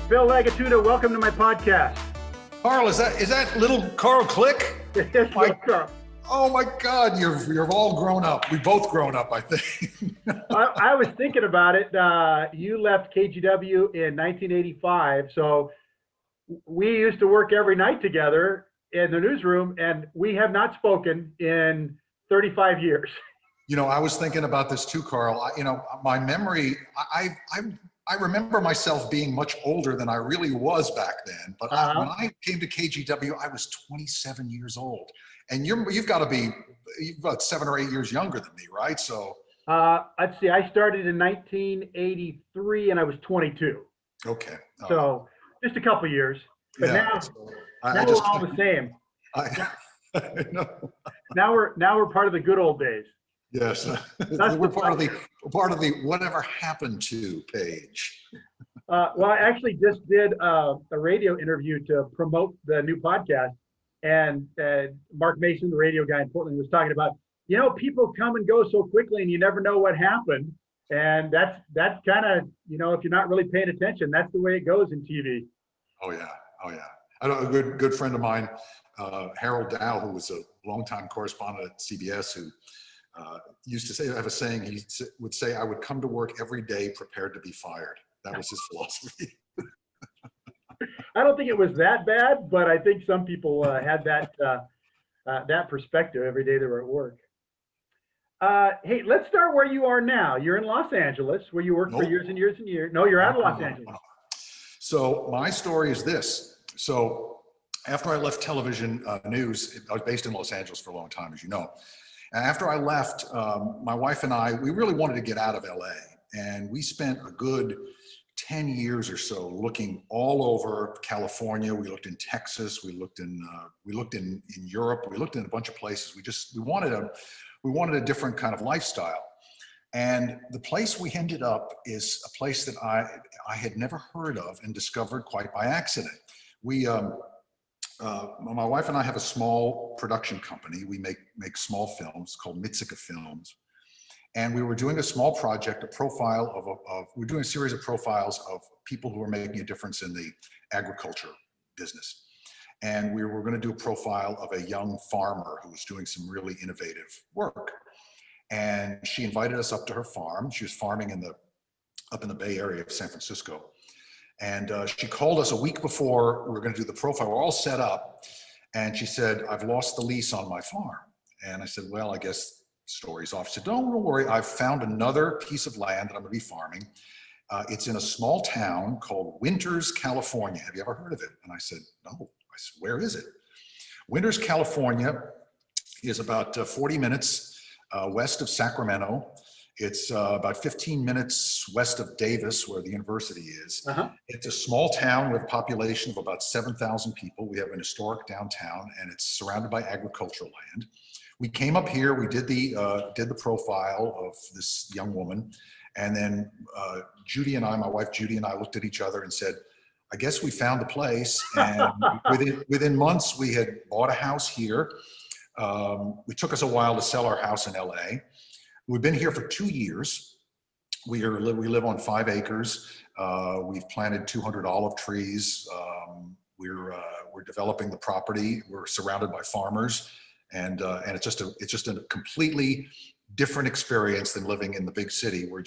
Bill Lagattuta, welcome to my podcast. Carl, is that little Carl Click? Yes, Carl. Oh my God, you're all grown up. We've both grown up, I think. I was thinking about it. You left KGW in 1985, so we used to work every night together in the newsroom, and we have not spoken in 35 years. You know, I was thinking about this too, Carl. My memory, I remember myself being much older than I really was back then. But when I came to KGW, I was 27 years old. And you've got 7 or 8 years younger than me, right? So let's see, I started in 1983 and I was 22. Okay. So just a couple years. But yeah, now we're all the same. I know. Now we're part of the good old days. Yes, we're part of the whatever happened to page. Well, I actually just did a radio interview to promote the new podcast, and Mark Mason, the radio guy in Portland, was talking about, people come and go so quickly, and you never know what happened. And that's kind of, if you're not really paying attention, that's the way it goes in TV. Oh yeah. I know a good friend of mine, Harold Dow, who was a longtime correspondent at CBS, who used to have a saying. He would say, "I would come to work every day prepared to be fired." That was his philosophy. I don't think it was that bad, but I think some people had that perspective every day they were at work. Hey, let's start where you are now. You're in Los Angeles, where you worked for years and years and years. No, you're out of Los Angeles. So my story is this. So after I left television news, I was based in Los Angeles for a long time, as you know. And after I left, my wife and I, we really wanted to get out of LA. And we spent a good 10 years or so looking all over California. We looked in Texas. We looked in Europe. We looked in a bunch of places. We wanted a different kind of lifestyle. And the place we ended up is a place that I had never heard of and discovered quite by accident. My wife and I have a small production company. We make small films called Mitsuka Films. And we were doing a small project, we're doing a series of profiles of people who are making a difference in the agriculture business. And we were going to do a profile of a young farmer who was doing some really innovative work. And she invited us up to her farm. She was farming up in the Bay Area of San Francisco. And she called us a week before we were going to do the profile. We're all set up. And she said, "I've lost the lease on my farm." And I said, "Well, I guess story's off." She said, "Don't worry. I've found another piece of land that I'm going to be farming. It's in a small town called Winters, California. Have you ever heard of it?" And I said, "No." I said, "Where is it?" Winters, California is about 40 minutes west of Sacramento. It's about 15 minutes west of Davis, where the university is. It's a small town with a population of about 7,000 people. We have an historic downtown, and it's surrounded by agricultural land. We came up here. We did the profile of this young woman, and then my wife Judy and I looked at each other and said, "I guess we found the place." And within months, we had bought a house here. It took us a while to sell our house in LA. We've been here for 2 years. We live on 5 acres. We've planted 200 olive trees. We're developing the property. We're surrounded by farmers, and it's just a completely different experience than living in the big city. We're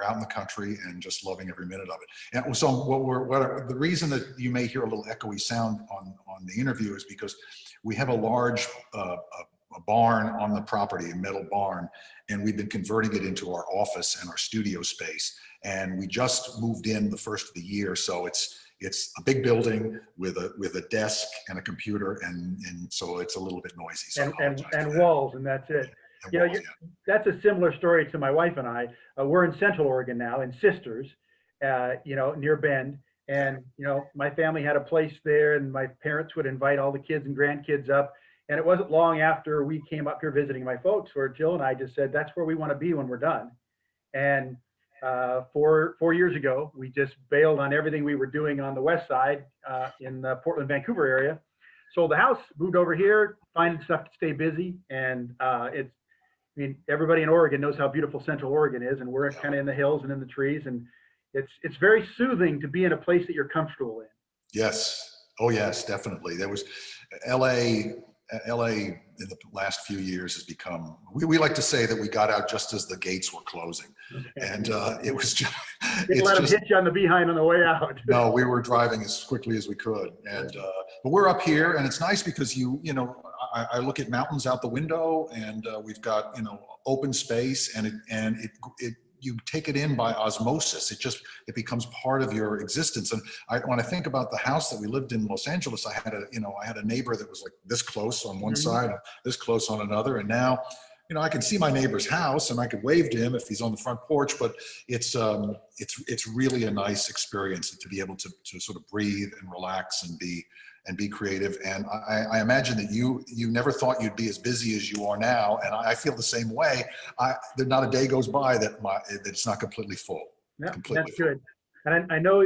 out in the country and just loving every minute of it. And so the reason that you may hear a little echoey sound on the interview is because we have a large a barn on the property, a metal barn, and we've been converting it into our office and our studio space. And we just moved in the first of the year, so it's a big building with a desk and a computer, and so it's a little bit noisy. So and walls, and that's it. That's a similar story to my wife and I. We're in Central Oregon now, in Sisters, near Bend. And my family had a place there, and my parents would invite all the kids and grandkids up. And it wasn't long after we came up here visiting my folks where Jill and I just said, "That's where we want to be when we're done." And 4 years ago, we just bailed on everything we were doing on the west side in the Portland, Vancouver area, sold the house, moved over here, finding stuff to stay busy. And everybody in Oregon knows how beautiful Central Oregon is, and we're kind of in the hills and in the trees. And it's very soothing to be in a place that you're comfortable in. Yes. Oh, yes, definitely. There was LA. LA in the last few years has become, we like to say that we got out just as the gates were closing. And it was just, Didn't let them hit you on the behind on the way out. No, we were driving as quickly as we could. And, but we're up here and it's nice because you know, I look at mountains out the window and we've got, you know, open space and you take it in by osmosis. It becomes part of your existence. And when I think about the house that we lived in Los Angeles, I had a neighbor that was like this close on one side, this close on another. And now, you know, I can see my neighbor's house and I could wave to him if he's on the front porch, but it's really a nice experience to be able to sort of breathe and relax and be creative. And I imagine that you never thought you'd be as busy as you are now. And I feel the same way. There's not a day goes by that it's not completely full. Yeah, completely that's full. good. And I know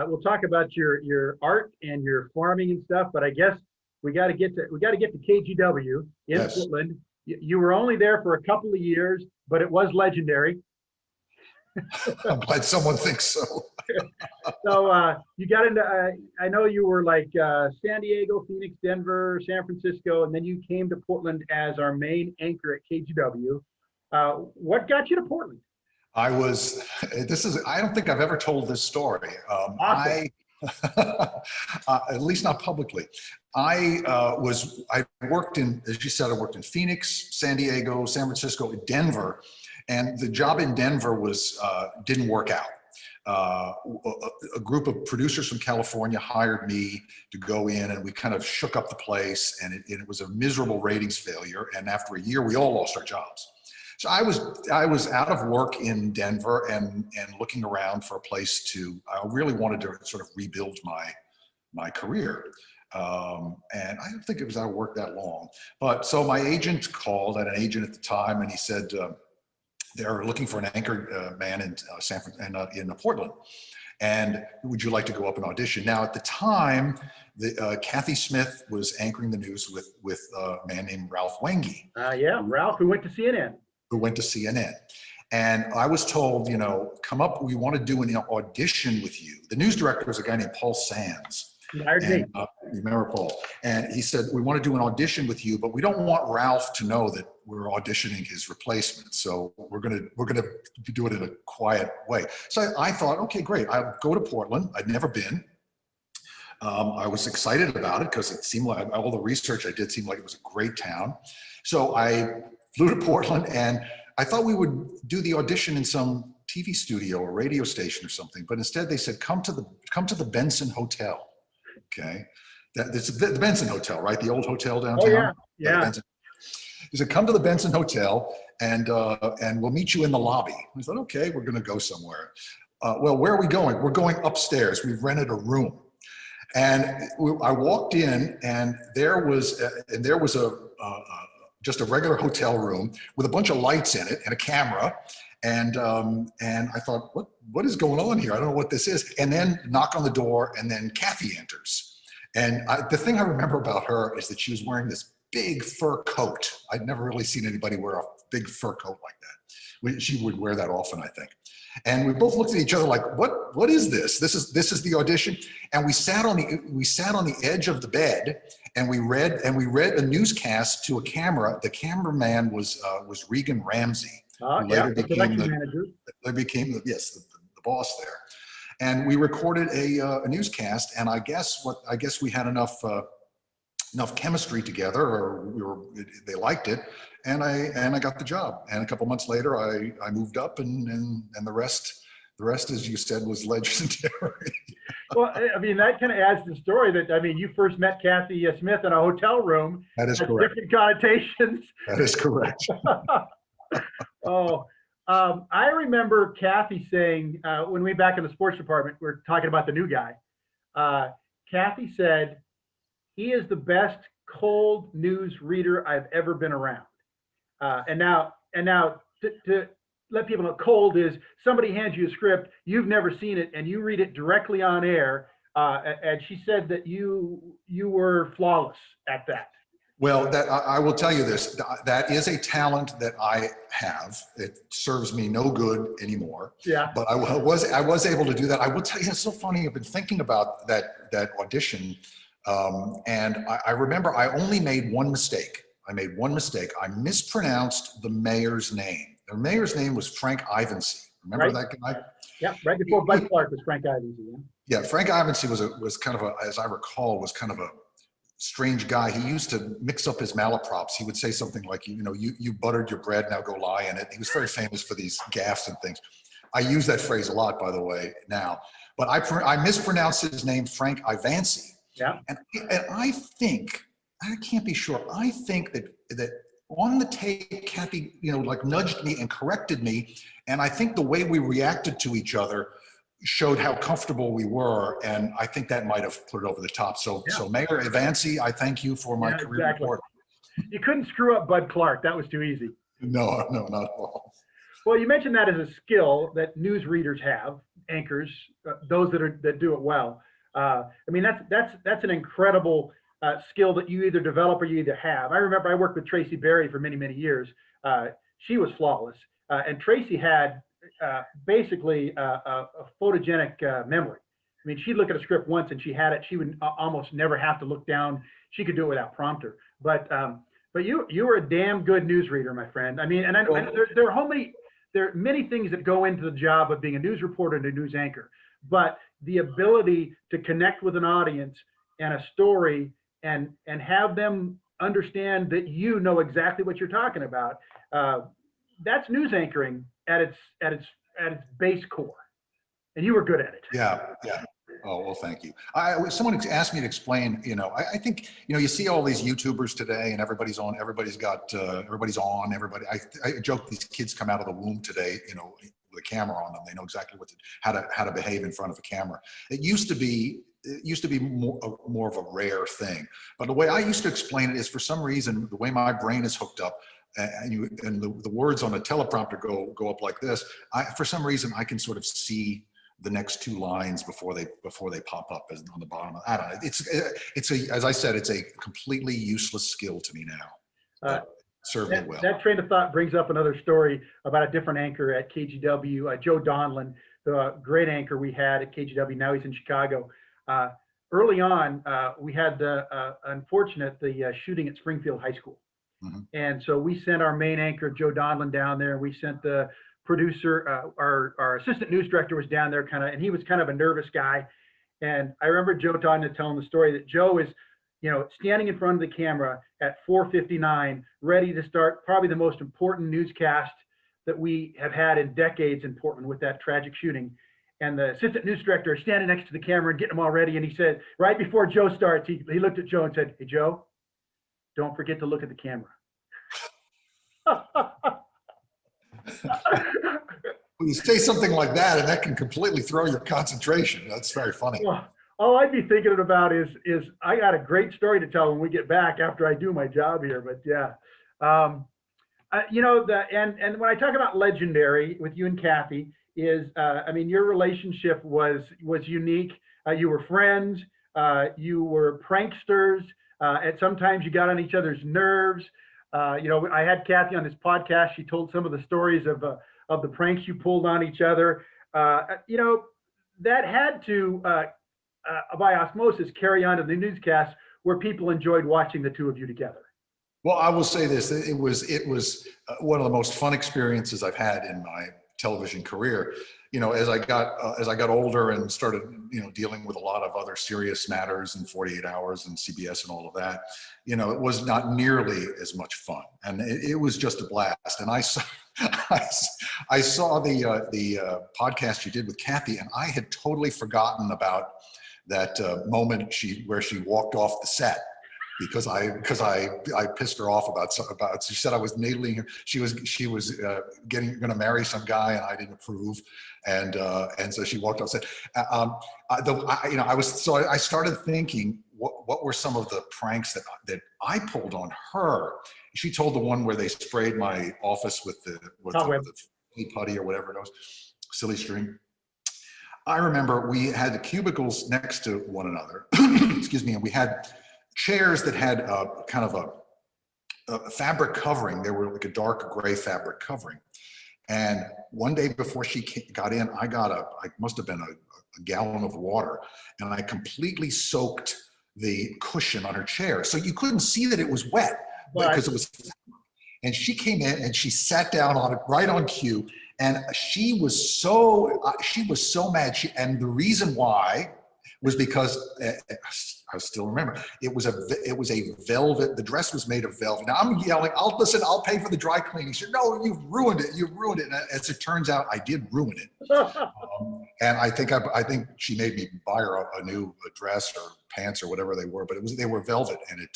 we'll talk about your art and your farming and stuff, but I guess we got to get to KGW in Portland. You were only there for a couple of years, but it was legendary. I'm glad someone thinks so. So you got into, I know you were like San Diego, Phoenix, Denver, San Francisco, and then you came to Portland as our main anchor at KGW. What got you to Portland? I don't think I've ever told this story. Awesome. At least not publicly. I worked in, as you said, I worked in Phoenix, San Diego, San Francisco, Denver. And the job in Denver didn't work out. A group of producers from California hired me to go in and we kind of shook up the place and it was a miserable ratings failure. And after a year, we all lost our jobs. So I was out of work in Denver and looking around for a place I really wanted to sort of rebuild my career. And I don't think it was out of work that long. But so my agent called, I had an agent at the time, and he said, they're looking for an anchor man in Portland. And would you like to go up and audition? Now, at the time, Kathy Smith was anchoring the news with a man named Ralph Wenge. Yeah, Ralph, who went to CNN. And I was told, you know, come up, we want to do an audition with you. The news director was a guy named Paul Sands. You remember Paul? And he said, we want to do an audition with you, but we don't want Ralph to know that we're auditioning his replacement. So we're gonna do it in a quiet way. So I thought, okay, great. I'll go to Portland. I'd never been. I was excited about it because it seemed like all the research I did seemed like it was a great town. So I flew to Portland and I thought we would do the audition in some TV studio or radio station or something, but instead they said, come to the Benson Hotel. Okay, it's the Benson Hotel, right? The old hotel downtown. Oh, yeah. He said, come to the Benson Hotel and we'll meet you in the lobby. I thought, okay, we're going to go somewhere. Well, where are we going? We're going upstairs. We've rented a room. And I walked in and there was just a regular hotel room with a bunch of lights in it and a camera. And I thought, what is going on here? I don't know what this is. And then knock on the door, and then Kathy enters. And the thing I remember about her is that she was wearing this big fur coat. I'd never really seen anybody wear a big fur coat like that. She would wear that often, I think. And we both looked at each other like, what is this? This is the audition. And we sat on the edge of the bed and we read a newscast to a camera. The cameraman was Regan Ramsey. Later became the boss there, and we recorded a newscast. And I guess we had enough chemistry together, or they liked it, and I got the job. And a couple months later, I moved up, and the rest, as you said, was legendary. Well, I mean, that kind of adds to the story that, I mean, you first met Kathy Smith in a hotel room. That is correct. Different connotations. That is correct. I remember Kathy saying, when we were back in the sports department, we were talking about the new guy. Kathy said, he is the best cold news reader I've ever been around. And now to let people know, cold is somebody hands you a script, you've never seen it, and you read it directly on air. And she said that you were flawless at that. Well, that I will tell you this, that is a talent that I have. It serves me no good anymore. Yeah. But I was able to do that. I will tell you, it's so funny. I've been thinking about that audition, and I remember I only made one mistake. I made one mistake. I mispronounced the mayor's name. The mayor's name was Frank Ivancy. Remember that guy? Yeah, right before Bud Clark was Frank Ivancy. Yeah, Frank Ivancy was kind of a, as I recall, was kind of a strange guy. He used to mix up his malaprops. He would say something like, you buttered your bread, now go lie in it. He was very famous for these gaffes and things. I use that phrase a lot, by the way, now. But I mispronounced his name, Frank Ivancy. Yeah. And I think, I can't be sure, I think that on the tape, Kathy, like nudged me and corrected me. And I think the way we reacted to each other showed how comfortable we were, and I think that might have put it over the top. So, so Mayor Ivancy, I thank you for my career report. You couldn't screw up Bud Clark. That was too easy. No, not at all. Well, you mentioned that as a skill that news readers have, anchors, those that do it well. I mean, that's an incredible skill that you either develop or you either have. I remember I worked with Tracy Berry for many, many years. She was flawless, and Tracy had basically a photogenic memory. I mean, she'd look at a script once and she had it. She would almost never have to look down. She could do it without prompter. But you were a damn good newsreader, my friend. I mean, and I know there are many things that go into the job of being a news reporter and a news anchor. But the ability to connect with an audience and a story and have them understand that you know exactly what you're talking about, that's news anchoring at its base core, and you were good at it. Yeah. Oh, well, thank you. Someone asked me to explain. I think you see all these YouTubers today, and everybody's on. Everybody's on. I joke these kids come out of the womb today, with a camera on them. They know exactly how to behave in front of a camera. It used to be more of a rare thing. But the way I used to explain it is, for some reason, the way my brain is hooked up, and the words on a teleprompter go up like this. For some reason, I can sort of see the next two lines before they pop up on the bottom. I don't know. As I said, it's a completely useless skill to me now. Served me well. That train of thought brings up another story about a different anchor at KGW, Joe Donlin, the great anchor we had at KGW. Now he's in Chicago. Early on, we had the shooting at Springfield High School. Mm-hmm. And so we sent our main anchor, Joe Donlin, down there. We sent the producer, our assistant news director was down there and he was kind of a nervous guy. And I remember Joe Donlin telling the story that Joe is, standing in front of the camera at 4:59, ready to start probably the most important newscast that we have had in decades in Portland with that tragic shooting. And the assistant news director is standing next to the camera and getting them all ready. And he said, right before Joe starts, he looked at Joe and said, "Hey, Joe, don't forget to look at the camera." When you say something like that, and that can completely throw your concentration. That's very funny. Well, all I'd be thinking about is I got a great story to tell when we get back after I do my job here. But yeah, and when I talk about legendary with you and Kathy, is your relationship was unique. You were friends. You were pranksters. And sometimes you got on each other's nerves. I had Kathy on this podcast. She told some of the stories of the pranks you pulled on each other. That had to, by osmosis, carry on to the newscast where people enjoyed watching the two of you together. Well, I will say this: it was one of the most fun experiences I've had in my television career. As I got older and started, dealing with a lot of other serious matters and 48 Hours and CBS and all of that, it was not nearly as much fun, and it was just a blast. And I saw the podcast you did with Kathy, and I had totally forgotten about that moment where she walked off the set. Because I pissed her off about she said I was needling her. She was going to marry some guy and I didn't approve, and so she walked off set. I started thinking what were some of the pranks that I pulled on her. She told the one where they sprayed my office with the putty or whatever it was, silly string. I remember we had the cubicles next to one another. Excuse me, and we had chairs that had kind of fabric covering. They were like a dark gray fabric covering. And one day before she got in, I must have been a gallon of water, and I completely soaked the cushion on her chair. So you couldn't see that it was wet because it was, and she came in and she sat down on it right on cue. And she was so mad. And the reason why was because I still remember it was a velvet. The dress was made of velvet. Now I'm yelling, I'll pay for the dry cleaning. She said, no, you've ruined it. And as it turns out, I did ruin it. And I think she made me buy her a new dress or pants or whatever they were, but they were velvet, and it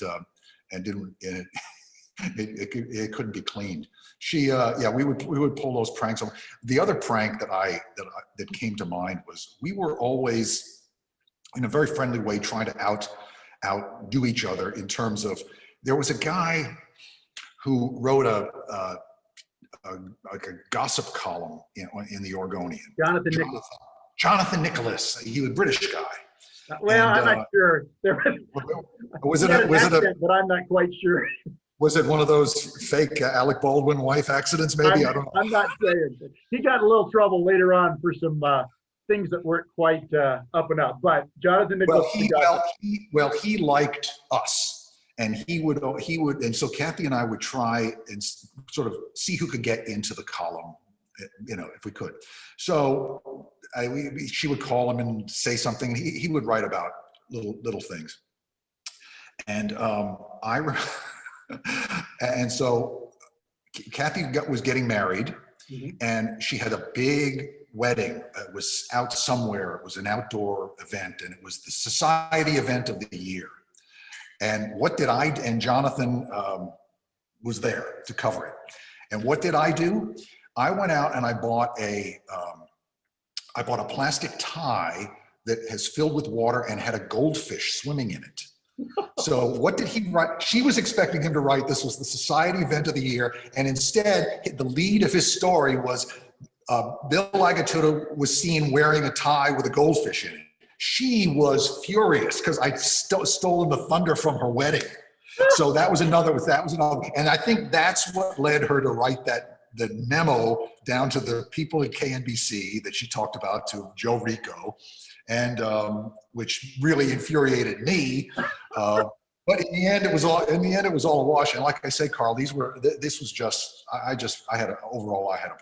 couldn't be cleaned. We would pull those pranks. The other prank that came to mind was we were always, in a very friendly way, trying to outdo each other in terms of, there was a guy who wrote a gossip column in the Oregonian. Jonathan Nicholas. He was a British guy. Well, I'm not sure. Was it but I'm not quite sure. Was it one of those fake Alec Baldwin wife accidents? Maybe I don't know. I'm not saying. He got in a little trouble later on for some things that weren't quite up and up. But Jonathan Nicholas. He liked us, and he would, and so Kathy and I would try and sort of see who could get into the column, if we could. So she would call him and say something, and he would write about little things. And and so Kathy was getting married, and she had a big wedding. It was out somewhere. It was an outdoor event, and it was the society event of the year. And and Jonathan was there to cover it. And what did I do? I went out and I bought a plastic tie that has filled with water and had a goldfish swimming in it. So what did he write? She was expecting him to write, this was the society event of the year. And instead, the lead of his story was Bill Lagattuta was seen wearing a tie with a goldfish in it. She was furious because I'd stolen the thunder from her wedding. So that was another. And I think that's what led her to write the memo down to the people at KNBC that she talked about, to Joe Rico, and which really infuriated me. But in the end, it was all a wash. And like I say, Carl, I had a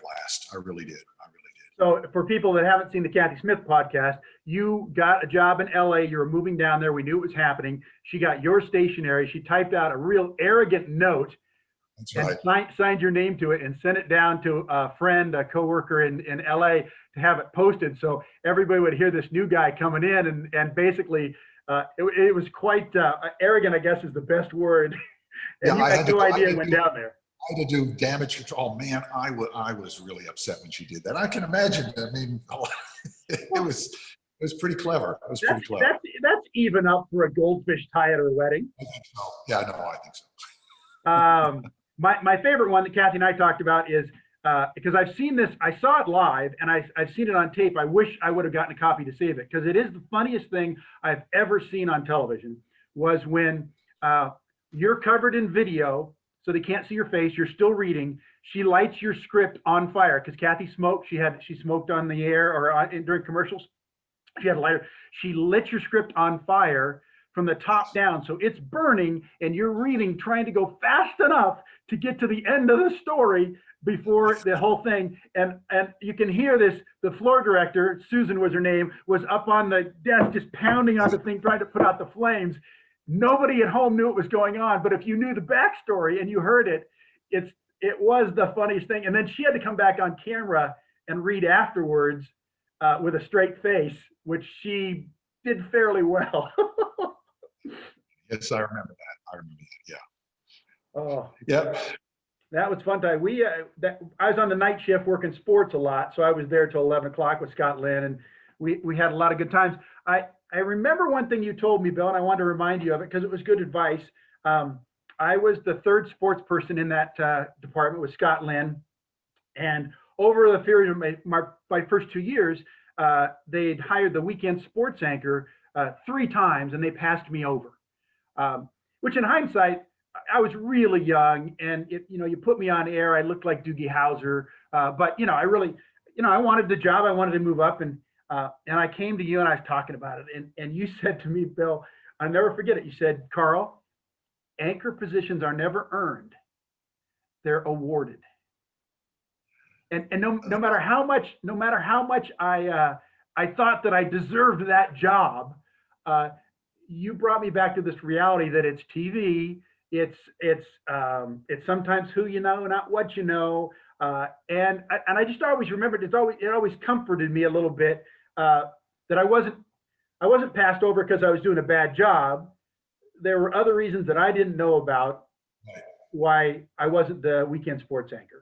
blast. I really did. So for people that haven't seen the Kathy Smith podcast, you got a job in LA. You were moving down there. We knew it was happening. She got your stationery. She typed out a real arrogant note. That's and right. signed your name to it and sent it down to a friend, a coworker in LA, to have it posted. So everybody would hear this new guy coming in, and basically it was quite arrogant, I guess is the best word. And you had no idea it went down there. I had to do damage control. Oh man, I was really upset when she did that. I can imagine. I mean, it was pretty clever. It was pretty clever. That's even up for a goldfish tie at her wedding. I think so. Yeah, no, I think so. My favorite one that Kathy and I talked about is because I've seen this, I saw it live and I've seen it on tape. I wish I would have gotten a copy to save it, because it is the funniest thing I've ever seen on television. Was when you're covered in video, so they can't see your face, you're still reading. She lights your script on fire because Kathy smoked. She smoked on the air or during commercials. She had a lighter. She lit your script on fire from the top down, so it's burning, and you're reading, trying to go fast enough to get to the end of the story before the whole thing. And you can hear this. The floor director, Susan was her name, was up on the desk just pounding on the thing, trying to put out the flames. Nobody at home knew what was going on, but if you knew the backstory and you heard it, it was the funniest thing. And then she had to come back on camera and read afterwards with a straight face, which she did fairly well. Yes, I remember that. Yeah. Oh, yep. That was fun time. I was on the night shift working sports a lot, so I was there till 11 o'clock with Scott Lynn, and we had a lot of good times. I remember one thing you told me, Bill, and I wanted to remind you of it because it was good advice. I was the third sports person in that department with Scott Lynn, and over the period of my first 2 years, they'd hired the weekend sports anchor 3 times, and they passed me over. Which in hindsight, I was really young, and you put me on air. I looked like Doogie Howser, but I really, I wanted the job. I wanted to move up, and I came to you and I was talking about it, and you said to me, Bill, I'll never forget it. You said, Carl, anchor positions are never earned; they're awarded. And no matter how much I thought that I deserved that job, you brought me back to this reality that it's TV. It's sometimes who you know, not what you know. And I just always remembered, it always comforted me a little bit that I wasn't passed over because I was doing a bad job. There were other reasons that I didn't know about why I wasn't the weekend sports anchor.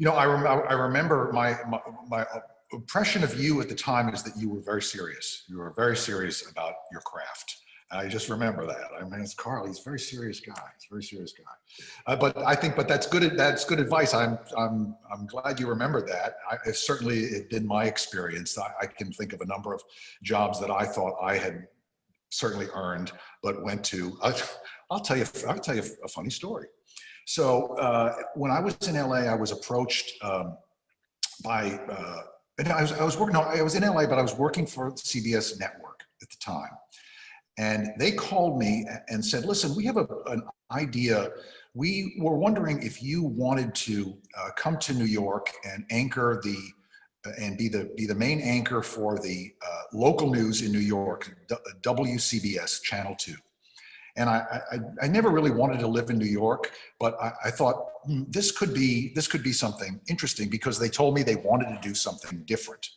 I remember my impression of you at the time is that you were very serious. You were very serious about your craft. I just remember that. I mean, it's Carl. He's a very serious guy. He's a very serious guy. But that's good. That's good advice. I'm glad you remember that. It been my experience. I can think of a number of jobs that I thought I had certainly earned, but went to. I'll tell you a funny story. So when I was in LA, I was approached by. And I was working. I was in LA, but I was working for CBS Network at the time. And they called me and said, listen, we have an idea. We were wondering if you wanted to come to New York and anchor and be the main anchor for the local news in New York, WCBS Channel 2. And I never really wanted to live in New York, but I thought this could be something interesting because they told me they wanted to do something different.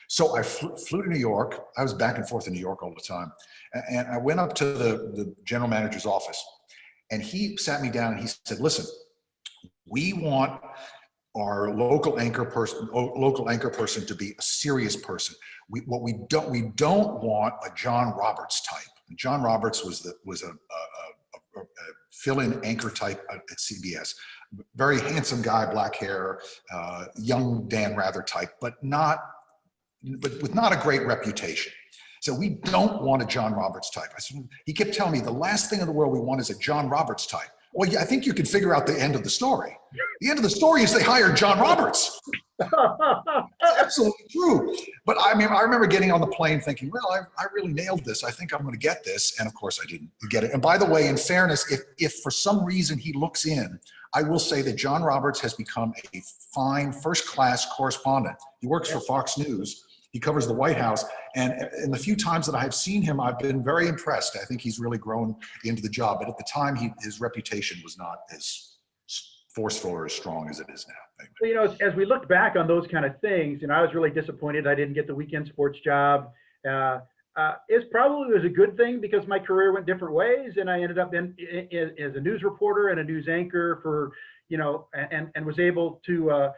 So I flew to New York. I was back and forth to New York all the time. And I went up to the general manager's office, and he sat me down and he said, listen, we want our local anchor person to be a serious person. We don't want a John Roberts type. John Roberts was a fill-in anchor type at CBS. Very handsome guy, black hair, young Dan Rather type, but with not a great reputation. So we don't want a John Roberts type. He kept telling me the last thing in the world we want is a John Roberts type. Well, I think you can figure out the end of the story. The end of the story is they hired John Roberts. That's absolutely true. But I mean, I remember getting on the plane thinking, well, I really nailed this. I think I'm going to get this. And of course I didn't get it. And by the way, in fairness, if for some reason he looks in, I will say that John Roberts has become a fine first-class correspondent. He works for Fox News. He covers the White House. And in the few times that I've seen him, I've been very impressed. I think he's really grown into the job. But at the time, his reputation was not as forceful or as strong as it is now. Well, as we look back on those kind of things, I was really disappointed I didn't get the weekend sports job. It probably was a good thing because my career went different ways, and I ended up as a news reporter and a news anchor for, and was able to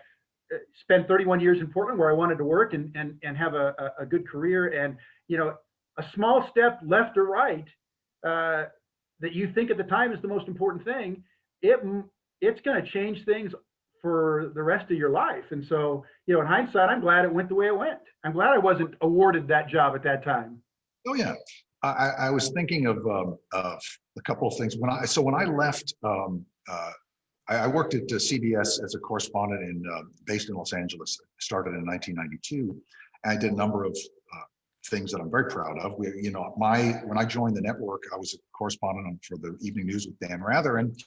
spend 31 years in Portland where I wanted to work and have a good career. And, a small step left or right that you think at the time is the most important thing, it's going to change things for the rest of your life. And so, in hindsight, I'm glad it went the way it went. I'm glad I wasn't awarded that job at that time. Oh yeah. I was thinking of a couple of things. When I left, I worked at CBS as a correspondent based in Los Angeles. I started in 1992. And I did a number of things that I'm very proud of. When I joined the network, I was a correspondent for the evening news with Dan Rather, and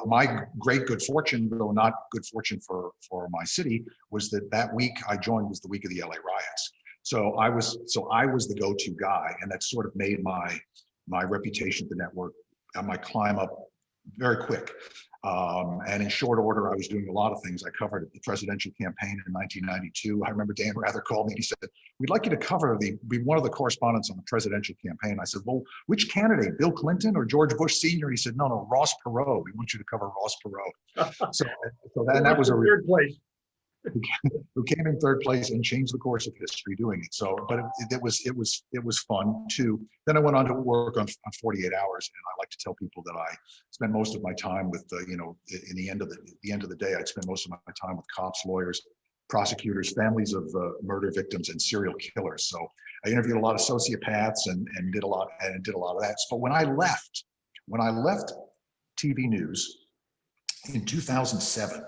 my great good fortune, though not good fortune for my city, was that week I joined was the week of the LA riots. So I was the go-to guy, and that sort of made my reputation at the network, my climb up very quick. And in short order, I was doing a lot of things. I covered the presidential campaign in 1992. I remember Dan Rather called me and he said, we'd like you to be one of the correspondents on the presidential campaign. I said, well, which candidate, Bill Clinton or George Bush Sr.? He said, no, Ross Perot. We want you to cover Ross Perot. So that was a third place. Who came in third place and changed the course of history doing it. So, but it was fun too. Then I went on to work on 48 Hours, and I like to tell people that I spend most of my time with, in the end of the day, I'd spend most of my time with cops, lawyers, prosecutors, families of murder victims, and serial killers. So I interviewed a lot of sociopaths and did a lot of that. But when I left TV news in 2007.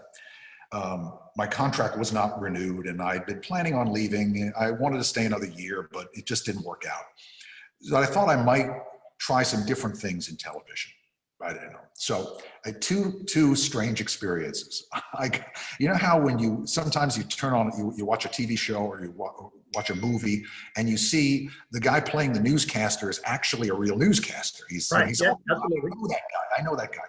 My contract was not renewed and I'd been planning on leaving. I wanted to stay another year, but it just didn't work out. So I thought I might try some different things in television. I didn't know. So I had two strange experiences. You know how when sometimes you turn on, you watch a TV show or you watch a movie and you see the guy playing the newscaster is actually a real newscaster. He's Right. he's Yeah, oh, absolutely. I know that guy.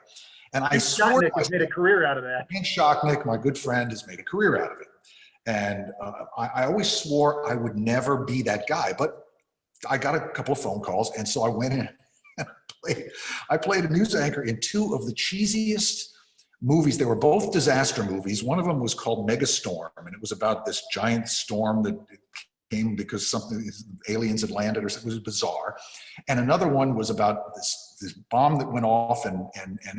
And I Ken swore Schotnick has made a career out of that. Ken Schotnick, my good friend, has made a career out of it. And I always swore I would never be that guy, but I got a couple of phone calls. And so I went in and I played a news anchor in two of the cheesiest movies. They were both disaster movies. One of them was called Megastorm, and it was about this giant storm that came because aliens had landed or something. It was bizarre. And another one was about this bomb that went off and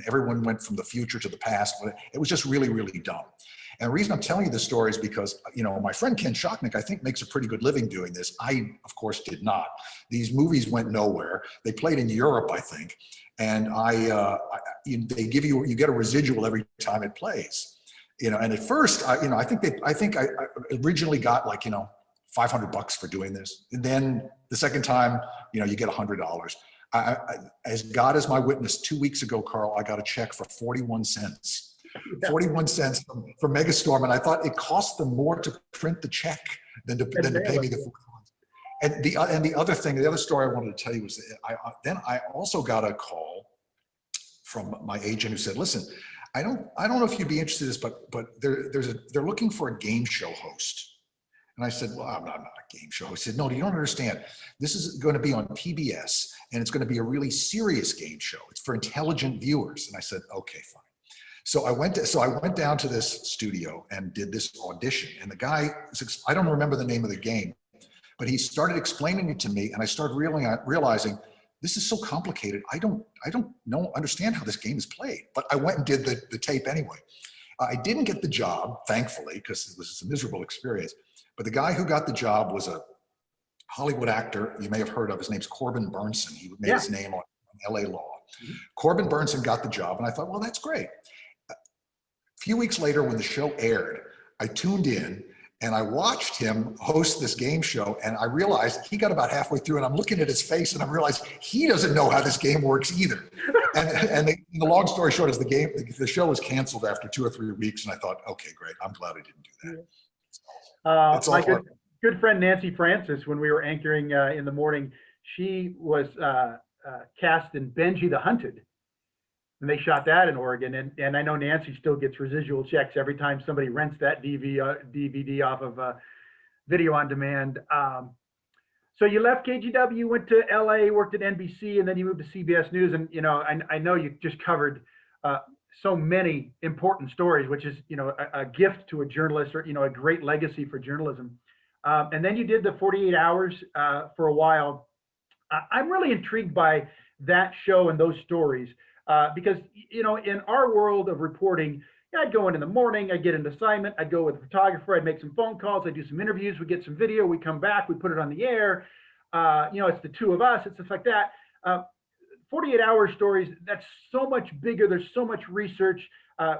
everyone went from the future to the past. It was just really, really dumb. And the reason I'm telling you this story is because, you know, my friend Ken Schotnick, I think, makes a pretty good living doing this. I, of course, did not. These movies went nowhere. They played in Europe, I think. And they give you get a residual every time it plays. You know, and at first, I think I originally got like, you know, $500 for doing this. And then the second time, you know, you get $100. As God is my witness, 2 weeks ago, Carl, I got a check for 41 cents. 41 cents from Megastorm, and I thought it cost them more to print the check than to pay me the 41. And the other story I wanted to tell you was that I also got a call from my agent who said, "Listen, I don't know if you'd be interested in this, but they're looking for a game show host." And I said, "Well, I'm not a game show." He said, "No, you don't understand. This is going to be on PBS, and it's going to be a really serious game show. It's for intelligent viewers." And I said, "Okay, fine." So I went down to this studio and did this audition. And the guy, I don't remember the name of the game, but he started explaining it to me, and I started realizing this is so complicated. I don't understand how this game is played. But I went and did the tape anyway. I didn't get the job, thankfully, because it was a miserable experience. But the guy who got the job was a Hollywood actor you may have heard of. His name's Corbin Burnson. He made his name on LA Law. Mm-hmm. Corbin Burnson got the job, and I thought, well, that's great. A few weeks later, when the show aired, I tuned in and I watched him host this game show, and I realized he got about halfway through, and I'm looking at his face, and I realized he doesn't know how this game works either. And the long story short is the show was canceled after 2 or 3 weeks, and I thought, okay, great, I'm glad I didn't do that. My good friend Nancy Francis, when we were anchoring in the morning, she was cast in Benji the Hunted. And they shot that in Oregon, and I know Nancy still gets residual checks every time somebody rents that DVD off of video on demand. So you left KGW, went to LA, worked at NBC, and then you moved to CBS News. And you know, I know you just covered so many important stories, which is, you know, a gift to a journalist, or, you know, a great legacy for journalism. And then you did the 48 Hours for a while. I'm really intrigued by that show and those stories. Because, you know, in our world of reporting, I'd go in the morning, I'd get an assignment, I'd go with a photographer, I'd make some phone calls, I'd do some interviews, we get some video, we come back, we put it on the air. You know, it's the two of us, it's stuff like that. 48-hour stories, that's so much bigger, there's so much research.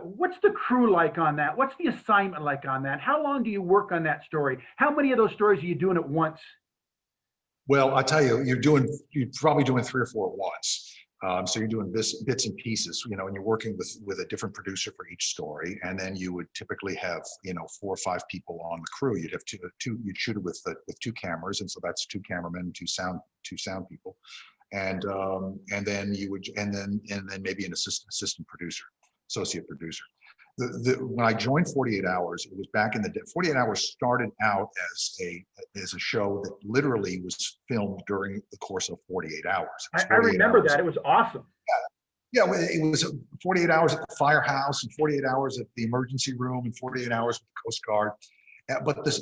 What's the crew like on that? What's the assignment like on that? How long do you work on that story? How many of those stories are you doing at once? Well, I tell you, you're probably doing 3 or 4 at once. So you're doing bits and pieces, you know, and you're working with a different producer for each story. And then you would typically have, you know, 4 or 5 people on the crew. You'd have you'd shoot it with 2 cameras. And so that's 2 cameramen and 2 sound people. And then maybe an assistant producer, associate producer. When I joined 48 Hours, it was back in the day. 48 Hours started out as a show that literally was filmed during the course of 48 hours. I remember that. It was awesome. Yeah, it was 48 hours at the firehouse, and 48 hours at the emergency room, and 48 hours with the Coast Guard.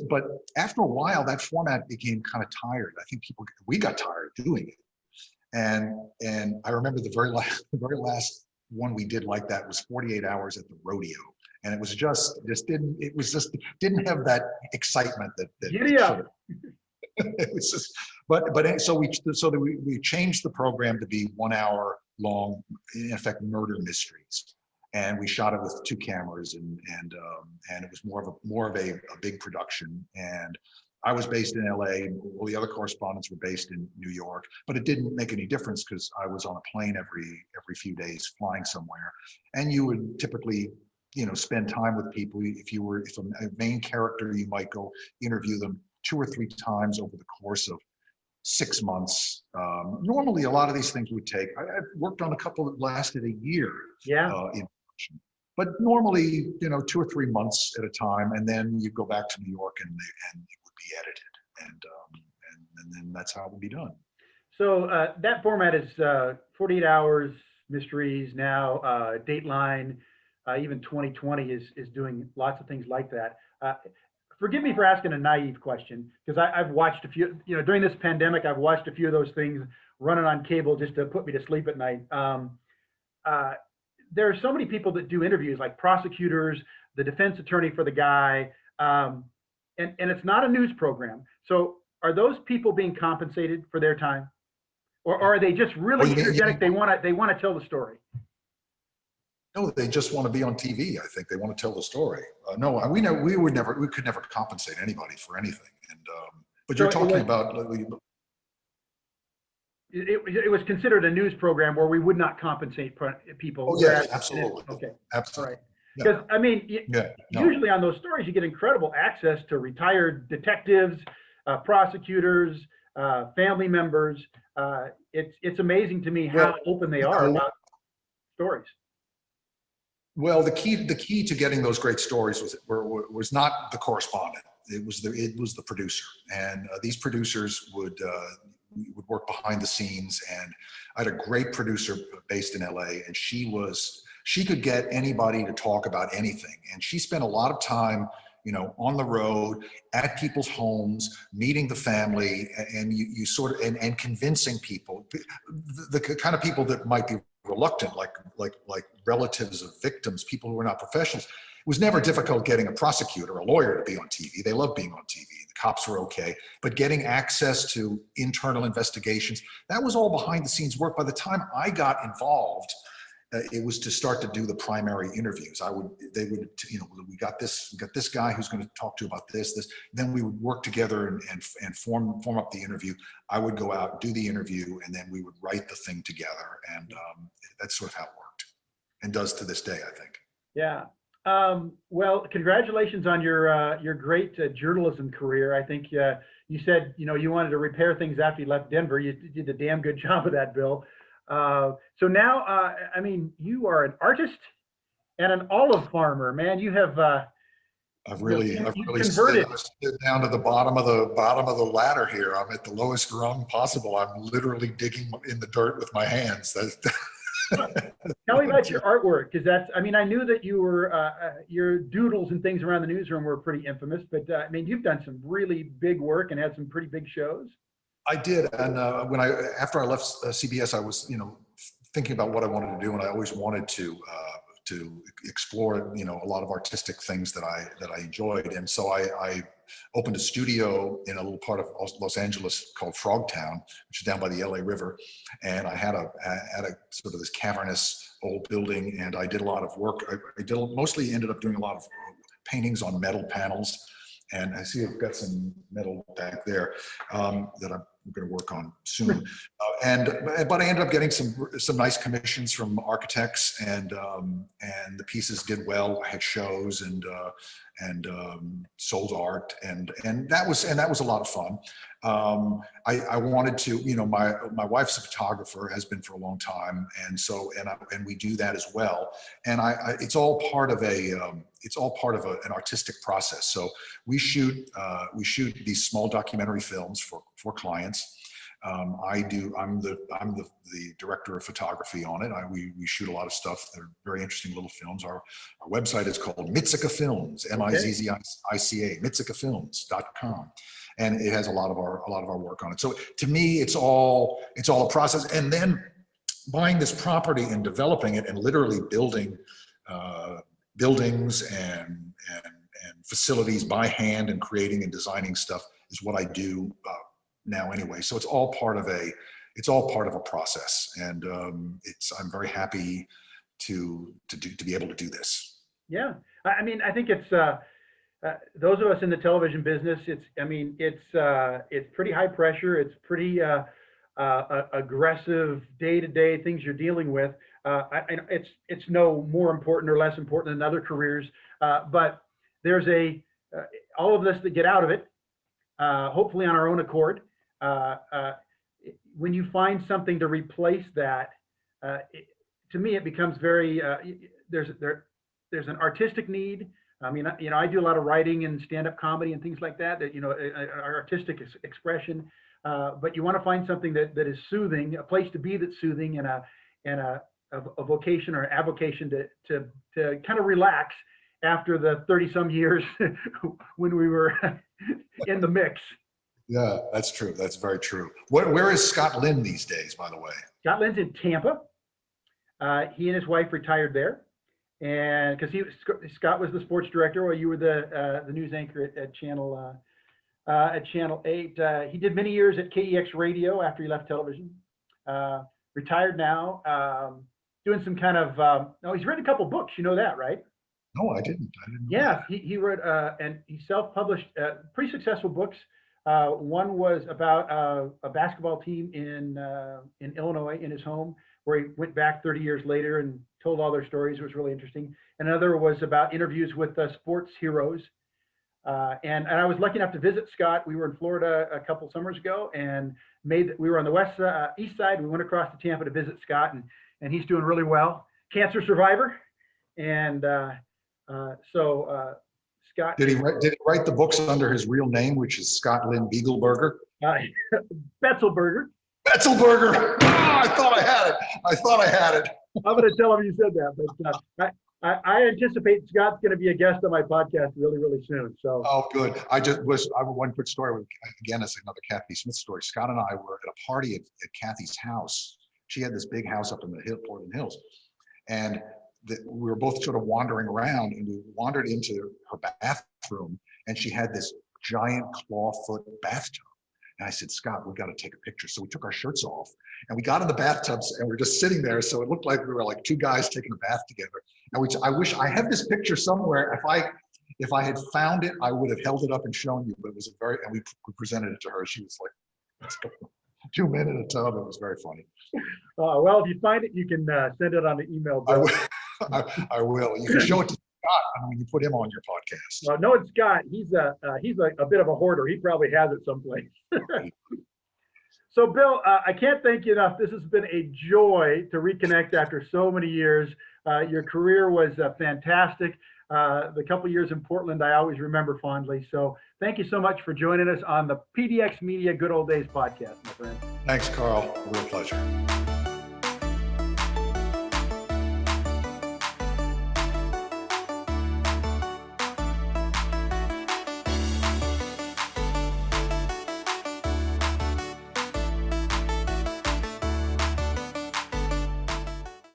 But after a while, that format became kind of tired. I think we got tired of doing it. And I remember the very last one we did like that was 48 Hours at the rodeo, and it was just didn't have that excitement that it was just, so we changed the program to be 1 hour long, in effect, murder mysteries. And we shot it with 2 cameras, and it was more of a big production. And I was based in LA. All the other correspondents were based in New York, but it didn't make any difference because I was on a plane every few days flying somewhere. And you would typically, spend time with people. If a main character, you might go interview them 2 or 3 times over the course of 6 months. Normally, a lot of these things would take. I've worked on a couple that lasted a year. Yeah. In production. But normally, 2 or 3 months at a time, and then you go back to New York, and it would be edited, and then that's how it would be done. So that format is 48 hours mysteries now. Dateline, even 2020 is doing lots of things like that. Forgive me for asking a naive question, because I've watched a few, during this pandemic, I've watched a few of those things running on cable just to put me to sleep at night. There are so many people that do interviews, like prosecutors, the defense attorney for the guy, and it's not a news program. So are those people being compensated for their time? Or are they just really energetic? They want to tell the story. No, they just want to be on TV. I think they want to tell the story. No, we could never compensate anybody for anything. And but you're talking about. It was considered a news program where we would not compensate people. Oh yes, absolutely. Okay, absolutely. All right. Because I mean, usually on those stories, you get incredible access to retired detectives, prosecutors, family members. It's amazing to me how open they are about stories. Well, the key to getting those great stories was not the correspondent. It was the producer, and these producers would work behind the scenes. And I had a great producer based in LA, and she could get anybody to talk about anything, and she spent a lot of time on the road, at people's homes, meeting the family, and you sort of and convincing people, the kind of people that might be reluctant, like relatives of victims, people who are not professionals. It was never difficult getting a prosecutor or a lawyer to be on TV. They love being on TV. The cops were okay, but getting access to internal investigations, that was all behind the scenes work. By the time I got involved, it was to start to do the primary interviews. We got this guy who's going to talk to you about this. Then we would work together and form up the interview. I would go out, do the interview, and then we would write the thing together. And that's sort of how it worked, and does to this day, I think. Yeah. Well, congratulations on your great journalism career. I think you said you wanted to repair things after you left Denver. You did a damn good job of that, Bill. So now, I mean, you are an artist and an olive farmer, man. You have. I've really slid down to the bottom of the ladder here. I'm at the lowest rung possible. I'm literally digging in the dirt with my hands. Tell me about your artwork, because I mean, I knew that you were, your doodles and things around the newsroom were pretty infamous, but I mean, you've done some really big work and had some pretty big shows. I did, and after I left CBS, I was thinking about what I wanted to do, and I always wanted to explore a lot of artistic things that I enjoyed, and so I opened a studio in a little part of Los Angeles called Frogtown, which is down by the LA River, and I had a sort of this cavernous old building, and I did a lot of work. I mostly ended up doing a lot of paintings on metal panels. And I see I've got some metal back there that I'm going to work on soon. But I ended up getting some nice commissions from architects, and the pieces did well. I had shows and sold art, and that was a lot of fun. I wanted to, my wife's a photographer, has been for a long time, and we do that as well. And it's all part of an artistic process. So we shoot these small documentary films for clients. I'm the director of photography on it. We shoot a lot of stuff. They're very interesting little films. Our website is called Mitzica Films, MIZZICA, MitzicaFilms.com. And it has a lot of our work on it. So to me, it's all a process. And then buying this property and developing it and literally building buildings and facilities by hand and creating and designing stuff is what I do now anyway. So it's all part of a process, and I'm very happy to be able to do this. Yeah, I mean, I think it's those of us in the television business. It's pretty high pressure. It's pretty aggressive day-to-day things you're dealing with. It's no more important or less important than other careers, but there's all of us that get out of it, hopefully on our own accord. When you find something to replace that, to me, it becomes very, there's an artistic need. I mean, I do a lot of writing and stand-up comedy and things like that, artistic expression, but you want to find something that is soothing, a place to be that's soothing, and a vocation or an avocation to kind of relax after the 30-some years when we were in the mix. Yeah, that's true. That's very true. Where is Scott Lynn these days, by the way? Scott Lynn's in Tampa. He and his wife retired there, and because Scott was the sports director while you were the news anchor at Channel 8. He did many years at KEX Radio after he left television. Retired now, doing some kind of. He's written a couple books. You know that, right? No, I didn't. Yeah, he wrote and he self-published pretty successful books. One was about a basketball team in Illinois, in his home, where he went back 30 years later and told all their stories. It was really interesting. Another was about interviews with sports heroes. And I was lucky enough to visit Scott. We were in Florida a couple summers ago, and we were on the east side. We went across to Tampa to visit Scott, and he's doing really well. Cancer survivor, and Scott. Did he write the books under his real name, which is Scott Lynn Beagleberger? Betzelberger. Betzelberger. Oh, I thought I had it. I'm going to tell him you said that, but I anticipate Scott's going to be a guest on my podcast really, really soon. So. Oh, good. I have one quick story. Again, it's another Kathy Smith story. Scott and I were at a party at Kathy's house. She had this big house up in the Portland Hills, and we were both sort of wandering around, and we wandered into her bathroom, and she had this giant clawfoot bathtub. And I said, Scott, we got to take a picture. So we took our shirts off and we got in the bathtubs, and we were just sitting there. So it looked like we were like two guys taking a bath together. And I wish I had this picture somewhere. If I had found it, I would have held it up and shown you, but it was and we presented it to her. She was like, 2 men in a tub. It was very funny. Well, if you find it, you can send it on the email. I will. You can show it to Scott when you put him on your podcast. No, it's Scott. He's a bit of a hoarder. He probably has it someplace. So, Bill, I can't thank you enough. This has been a joy to reconnect after so many years. Your career was fantastic. The couple years in Portland, I always remember fondly. So thank you so much for joining us on the PDX Media Good Old Days podcast, my friend. Thanks, Carl. A real pleasure.